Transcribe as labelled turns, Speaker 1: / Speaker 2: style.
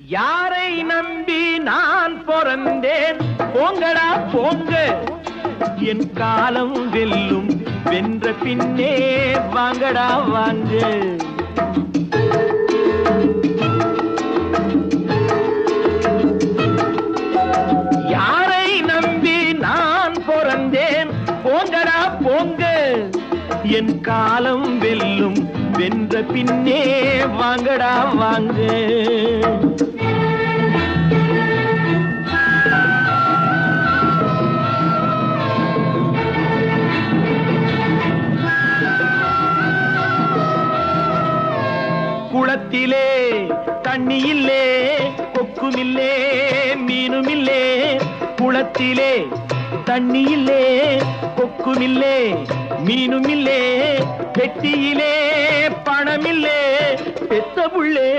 Speaker 1: யாரை நம்பி நான் பிறந்தேன்? போங்கடா போங்க, என் காலம் வெல்லும். வென்ற பின்னே வாங்கடா வாங்க. யாரை நம்பி நான் பிறந்தேன்? போங்கடா போங்க, என் காலம் வெல்லும். வென்ற பின்னே வாங்கடா வாங்க. குளத்திலே தண்ணி இல்லே, கொக்குமில்லே, மீனுமில்லே. குளத்திலே தண்ணி இல்லே, கொக்குமில்லே, மீனுமில்லே. பெட்டியிலே பணமில்லே, பெத்த புள்ளே